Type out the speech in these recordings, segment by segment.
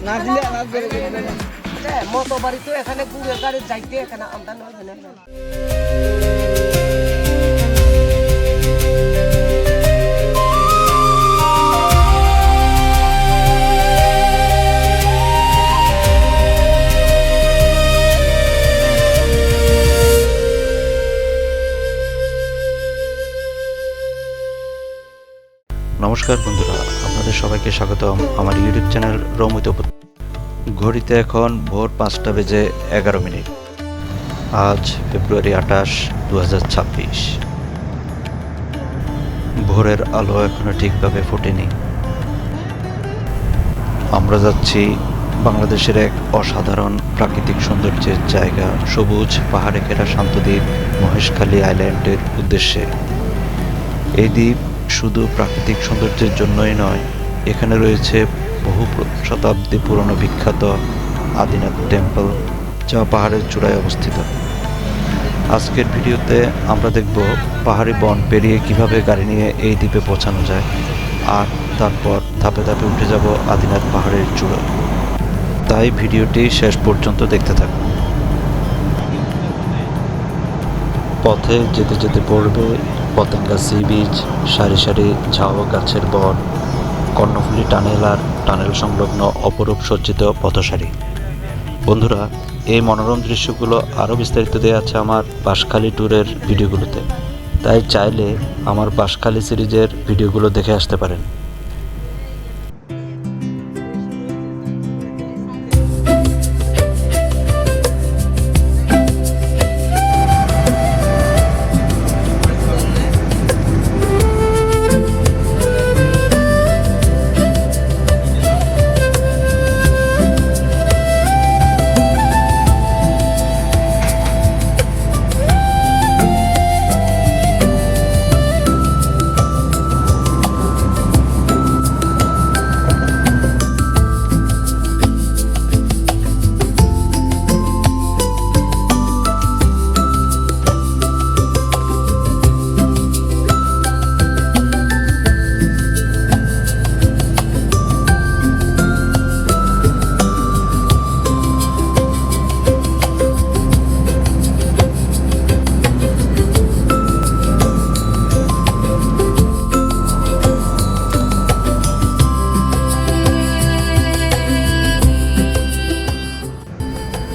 না দিলে না দিলে মতো বাড়ি তো এখানে গুড়ের গাড়ি যাইতে এখানে আমদান হয় না। নমস্কার বন্ধুরা, আপনাদের সবাইকে স্বাগতম আমার ইউটিউব চ্যানেল রৌমিত। ঘড়িতে এখন ভোর 5:11। আজ ফেব্রুয়ারি 28, 2026। ভোরের আলো এখনো ঠিকভাবে ফোটেনি। আমরা যাচ্ছি বাংলাদেশের এক অসাধারণ প্রাকৃতিক সৌন্দর্যের জায়গা সবুজ পাহাড়ে ঘেরা শান্তদ্বীপ মহেশখালী আইল্যান্ডের উদ্দেশ্যে। এই দ্বীপ শুধু প্রাকৃতিক সৌন্দর্যের জন্যই নয়, এখানে রয়েছে বহু শতাব্দী পুরনো বিখ্যাত আদিনাথ টেম্পল, যা পাহাড়ের চূড়ায় অবস্থিত। আজকের ভিডিওতে আমরা দেখব পাহাড়ি বন পেরিয়ে কিভাবে গাড়ি নিয়ে এই দ্বীপে পৌঁছানো যায়, আর তারপর ধাপে ধাপে উঠে যাব আদিনাথ পাহাড়ের চূড়ায়। তাই ভিডিওটি শেষ পর্যন্ত দেখতে থাকুন। পথে যেতে যেতে পড়বে পতেঙ্গা সি বিচ, সারি সারি ঝাউ গাছের বন, কর্ণফুলী টানেল আর টানেল সংলগ্ন অপরূপ সজ্জিত পথসারি। বন্ধুরা, এই মনোরম দৃশ্যগুলো আরও বিস্তারিত দেওয়া আছে আমার বাঁশখালী ট্যুরের ভিডিওগুলোতে, তাই চাইলে আমার বাঁশখালী সিরিজের ভিডিওগুলো দেখে আসতে পারেন।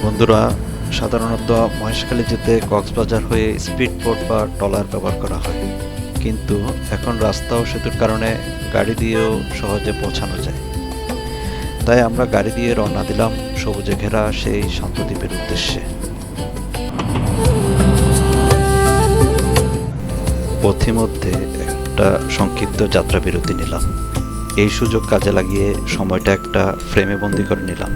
বন্ধুরা, সাধারণত মহেশখালী যেতে কক্সবাজার হয়ে স্পিড বোট বা ট্রলার ব্যবহার করা হয়, কিন্তু এখন রাস্তা ও সেতুর কারণে গাড়ি দিয়েও সহজে পৌঁছানো যায়। তাই আমরা গাড়ি দিয়ে রওনা দিলাম সবুজে ঘেরা সেই শান্তদ্বীপের উদ্দেশ্যে। পথিমধ্যে একটা সংক্ষিপ্ত যাত্রা বিরতি নিলাম। এই সুযোগ কাজে লাগিয়ে সময়টা একটা ফ্রেমে বন্দি করে নিলাম।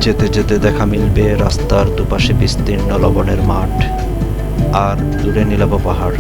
যেতে যেতে দেখা মিলবে রাস্তার দুপাশে বিস্তীর্ণ লবণের মাঠ আর দূরে নীলাভ পাহাড়।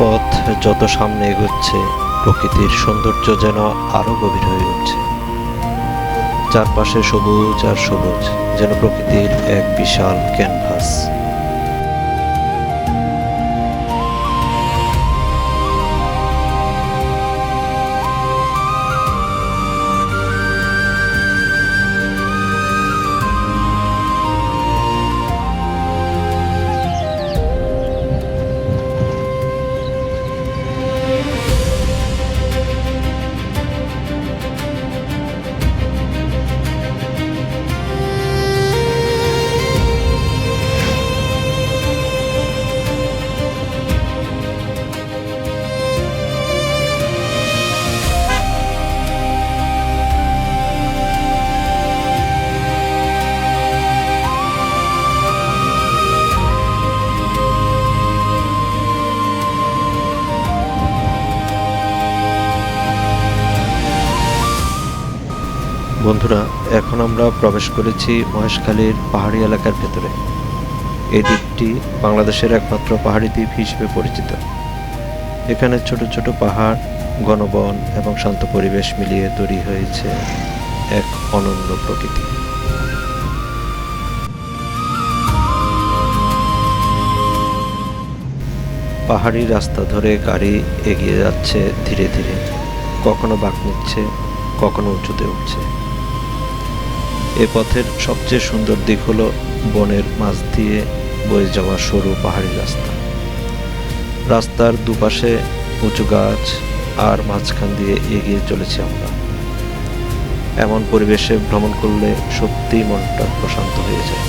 পথ যত সামনে এগোচ্ছে প্রকৃতির সৌন্দর্য যেন আরো গভীর হয়ে উঠছে। চারপাশে সবুজ আর সবুজ, যেন প্রকৃতির এক বিশাল ক্যানভাস। বন্ধুরা, এখন আমরা প্রবেশ করেছি মহেশখালীর পাহাড়ি এলাকার ভেতরে। এই দ্বীপটি বাংলাদেশের একমাত্র পাহাড়ি দ্বীপ হিসেবে পরিচিত। এখানে ছোট ছোট পাহাড়, ঘনবন এবং শান্ত পরিবেশ মিলিয়ে তৈরি হয়েছে এক অনন্য প্রকৃতি। পাহাড়ি রাস্তা ধরে গাড়ি এগিয়ে যাচ্ছে ধীরে ধীরে, কখনো বাঁক নিচ্ছে, কখনো উঁচুতে উঠছে। এ পথের সবচেয়ে সুন্দর দিক হলো বনের মাঝ দিয়ে বয়ে যাওয়া সরু পাহাড়ি রাস্তা। রাস্তার দুপাশে উঁচু গাছ, আর মাঝখান দিয়ে এগিয়ে চলেছি আমরা। এমন পরিবেশে ভ্রমণ করলে সত্যিই মনটা প্রশান্ত হয়ে যায়।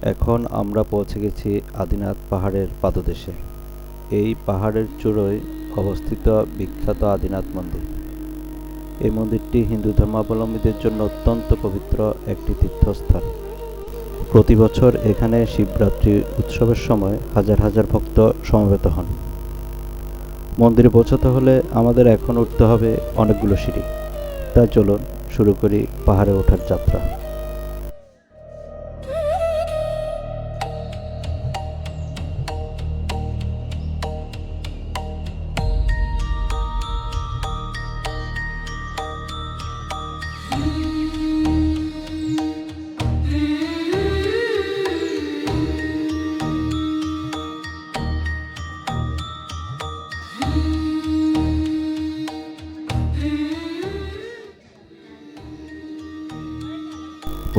এখন আমরা পৌঁছে গেছি আদিনাথ পাহাড়ের পাদদেশে। এই পাহাড়ের চূড়োয় অবস্থিত বিখ্যাত আদিনাথ মন্দির। এই মন্দিরটি হিন্দু ধর্মাবলম্বীদের জন্য অত্যন্ত পবিত্র একটি তীর্থস্থান। প্রতি বছর এখানে শিবরাত্রি উৎসবের সময় হাজার হাজার ভক্ত সমবেত হন। মন্দিরে পৌঁছাতে হলে আমাদের এখন উঠতে হবে অনেকগুলো সিঁড়ি। তাই চলুন শুরু করি পাহাড়ে ওঠার যাত্রা।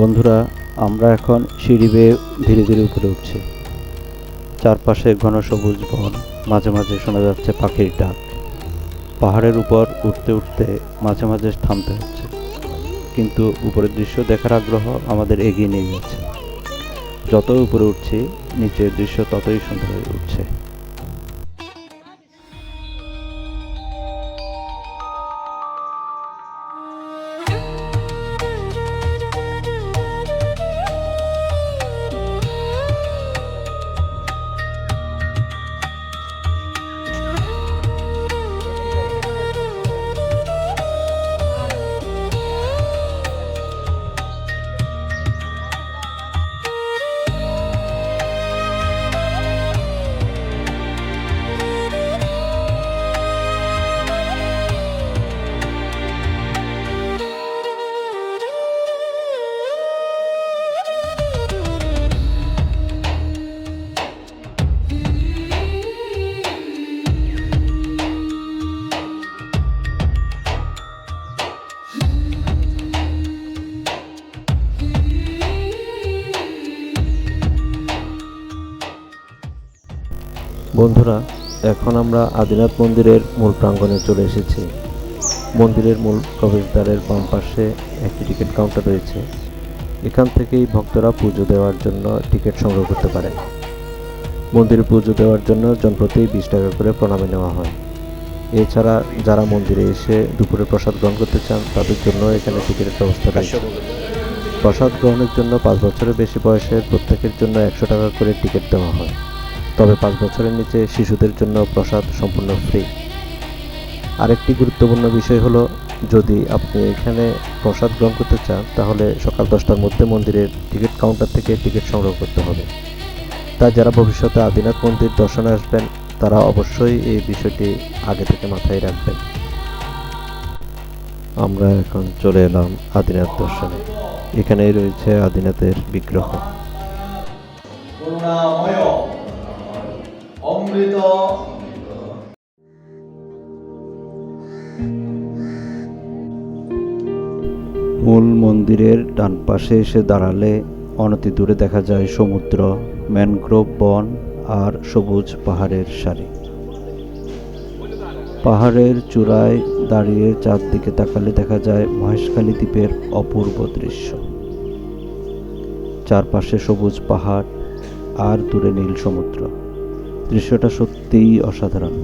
বন্ধুরা, আমরা এখন সিঁড়ি বেয়ে ধীরে ধীরে উপরে উঠছি। চারপাশে ঘন সবুজ বন, মাঝে মাঝে শোনা যাচ্ছে পাখির ডাক। পাহাড়ের উপর উঠতে উঠতে মাঝে মাঝে থামতে হচ্ছে, কিন্তু উপরের দৃশ্য দেখার আগ্রহ আমাদের এগিয়ে নিয়ে যাচ্ছে। যত উপরে উঠছি, নিচের দৃশ্য ততই সুন্দর হয়ে উঠছে। বন্ধুরা, এখন আমরা আদিনাথ মন্দিরের মূল প্রাঙ্গণে চলে এসেছি। মন্দিরের মূল প্রবেশদ্বারের বাম পাশে একটি টিকিট কাউন্টার রয়েছে। এখান থেকেই ভক্তরা পুজো দেওয়ার জন্য টিকিট সংগ্রহ করতে পারেন। মন্দিরে পুজো দেওয়ার জন্য জনপ্রতি 20 টাকা করে প্রণামী নেওয়া হয়। এছাড়া যারা মন্দিরে এসে দুপুরে প্রসাদ গ্রহণ করতে চান, তাদের জন্য এখানে টিকিটের ব্যবস্থা রয়েছে। প্রসাদ গ্রহণের জন্য 5 বছরের বেশি বয়সের প্রত্যেকের জন্য 100 টাকা করে টিকিট দেওয়া হয়। তবে 5 বছরের নিচে শিশুদের জন্য প্রসাদ সম্পূর্ণ ফ্রি। আরেকটি গুরুত্বপূর্ণ বিষয় হলো, যদি আপনি এখানে প্রসাদ গ্রহণ করতে চান, তাহলে সকাল 10টার মধ্যে মন্দিরের টিকিট কাউন্টার থেকে টিকিট সংগ্রহ করতে হবে। তাই যারা ভবিষ্যতে আদিনাথ মন্দির দর্শনে আসবেন, তারা অবশ্যই এই বিষয়টি আগে থেকে মাথায় রাখবেন। আমরা এখন চলে এলাম আদিনাথ দর্শনে। এখানেই রয়েছে আদিনাথের বিগ্রহ। অমৃত মূল মন্দিরের ডান পাশে এসে দাঁড়ালে অনতি দূরে দেখা যায় সমুদ্র, ম্যানগ্রোভ বন আর সবুজ পাহাড়ের সারি। পাহাড়ের চূড়ায় দাঁড়িয়ে চারদিকে তাকালে দেখা যায় মহেশখালী দ্বীপের অপূর্ব দৃশ্য। চারপাশে সবুজ পাহাড় আর দূরে নীল সমুদ্র। দৃশ্যটা সত্যিই অসাধারণ।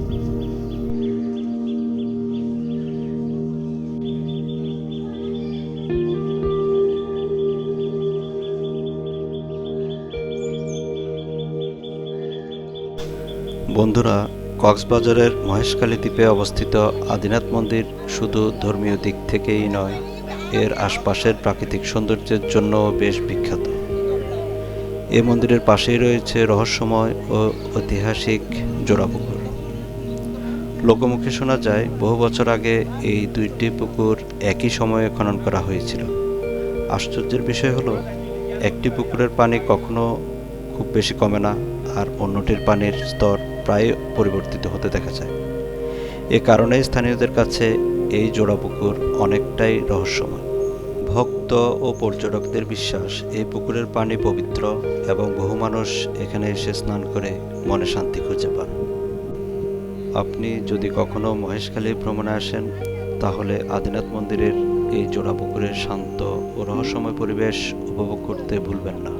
বন্ধুরা, কক্সবাজারের মহেশখালী দ্বীপে অবস্থিত আদিনাথ মন্দির শুধু ধর্মীয় দিক থেকেই নয়, এর আশপাশের প্রাকৃতিক সৌন্দর্যের জন্য বেশ বিখ্যাত। এই মন্দিরের পাশেই রয়েছে রহস্যময় ও ঐতিহাসিক জোড়াপুকুর। লোকমুখে শোনা যায়, বহু বছর আগে এই দুইটি পুকুর একই সময়ে খনন করা হয়েছিল। আশ্চর্যের বিষয় হলো, একটি পুকুরের পানি কখনো খুব বেশি কমে না, আর অন্যটির পানির স্তর প্রায় পরিবর্তিত হতে দেখা যায়। এ কারণে স্থানীয়দের কাছে এই জোড়াপুকুর অনেকটাই রহস্যময়। ভক্ত ও পর্যটকদের বিশ্বাস, এই পুকুরের পানি পবিত্র এবং বহু মানুষ এখানে এসে স্নান করে মনে শান্তি খুঁজে পান। আপনি যদি কখনো মহেশখালী ভ্রমণে আসেন, তাহলে আদিনাথ মন্দিরের এই জোড়াপুকুরের শান্ত ও রহস্যময় পরিবেশ উপভোগ করতে ভুলবেন না।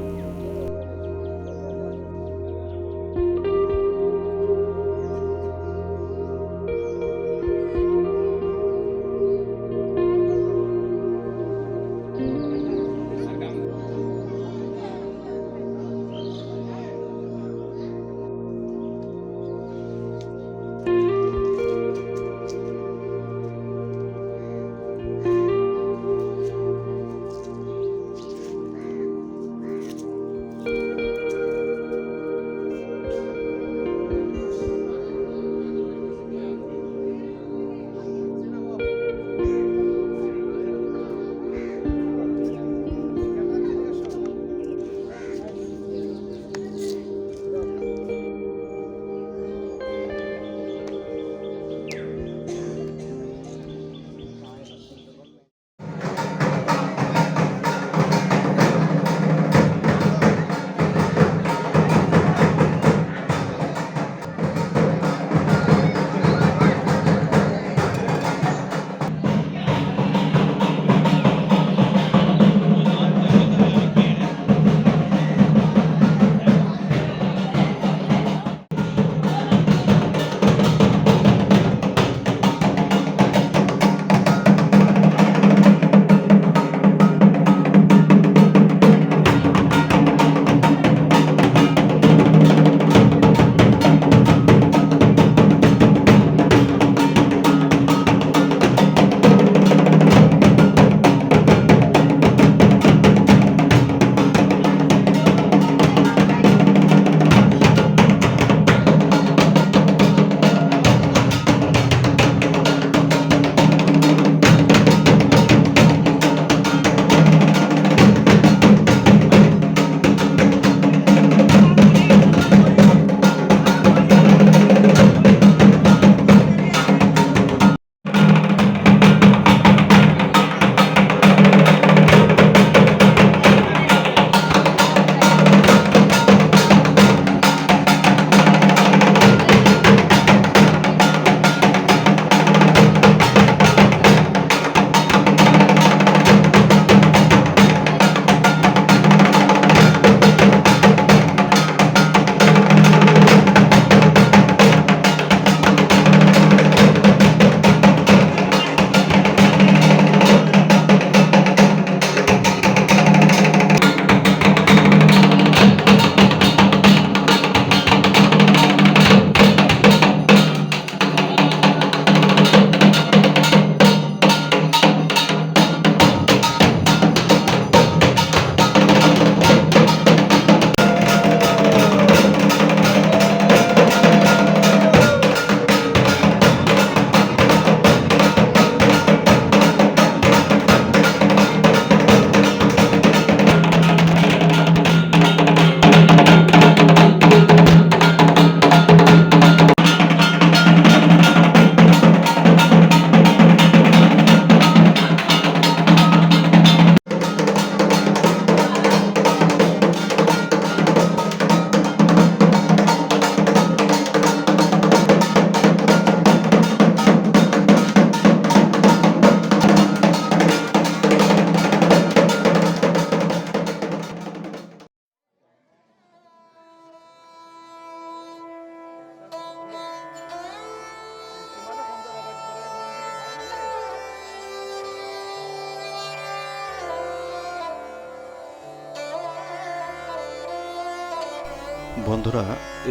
বন্ধুরা,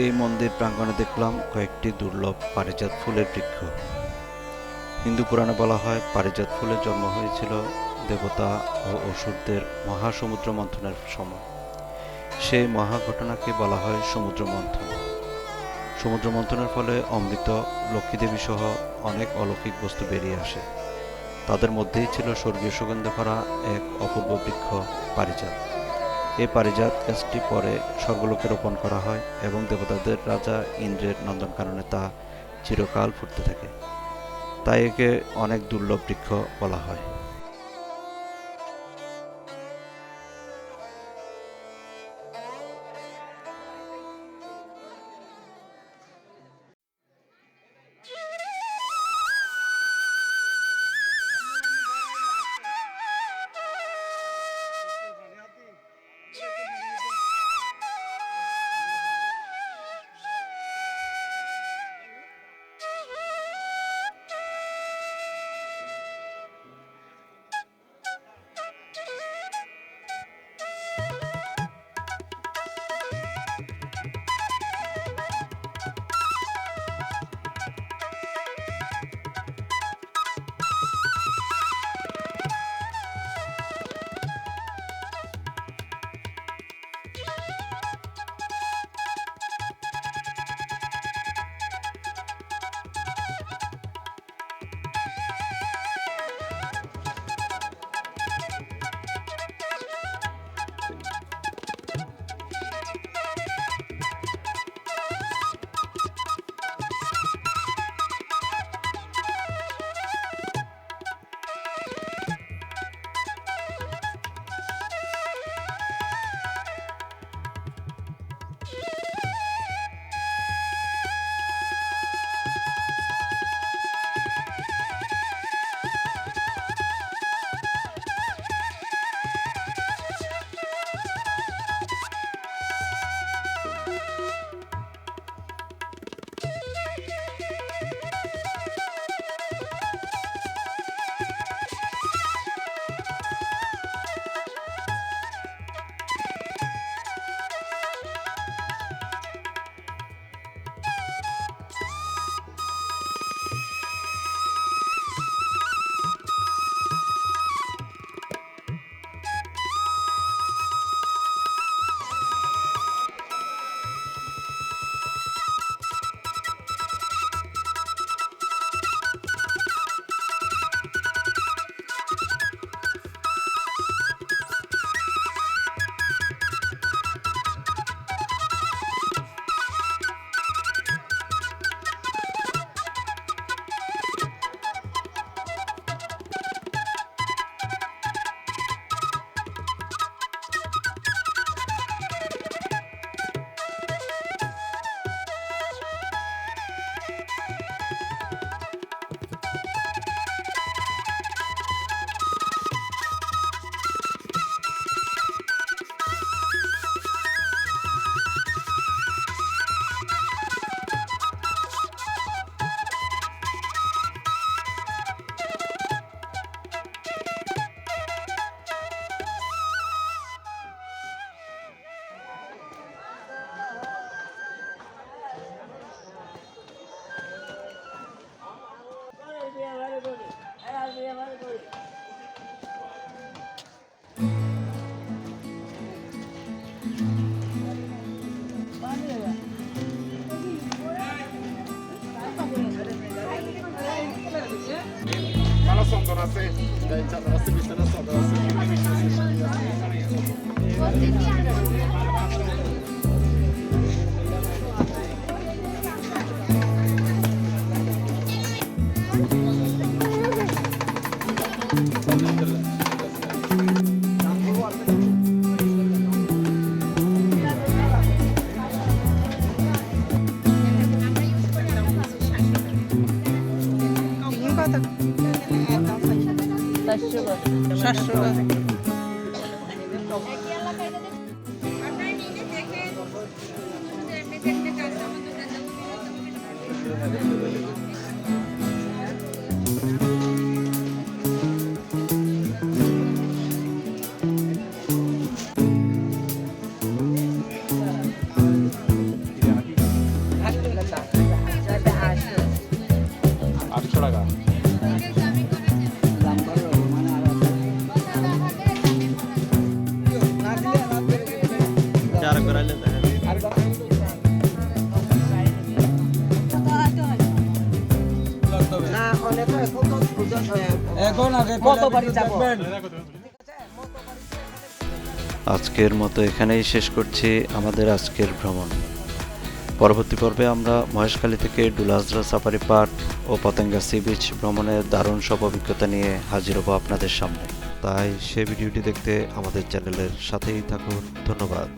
এই মন্দির প্রাঙ্গণে দেখলাম কয়েকটি দুর্লভ পারিজাত ফুলের বৃক্ষ। হিন্দু পুরাণে বলা হয় পারিজাত ফুলের জন্ম হয়েছিল দেবতা ও অসুরদের মহাসমুদ্র মন্থনের সময়। সেই মহা ঘটনাকে বলা হয় সমুদ্র মন্থন। সমুদ্র মন্থনের ফলে অমৃত, লক্ষ্মীদেবী সহ অনেক অলৌকিক বস্তু বেরিয়ে আসে। তাদের মধ্যেই ছিল স্বর্গীয় সুগন্ধ ভরা এক অপূর্ব বৃক্ষ পারিজাত। এই পারিজাত গাছটি পরে স্বর্গলোকে রোপণ করা হয় এবং দেবতাদের রাজা ইন্দ্রের নন্দনকাননে তা চিরকাল ফুটতে থাকে। তাই একে অনেক দুর্লভ বৃক্ষ বলা হয়। মতবাড়ি যাব। আজকের মতো এখানেই শেষ করছি আমাদের আজকের ভ্রমণ। পরবর্তী পর্বে আমরা মহেশখালী থেকে ডুলাসরা সাফারি পার্ক ও পতেঙ্গা সি বিচ ভ্রমণের দারুণ সব অভিজ্ঞতা নিয়ে হাজির হব আপনাদের সামনে। তাই সে ভিডিওটি দেখতে আমাদের চ্যানেলের সাথেই থাকুন। ধন্যবাদ।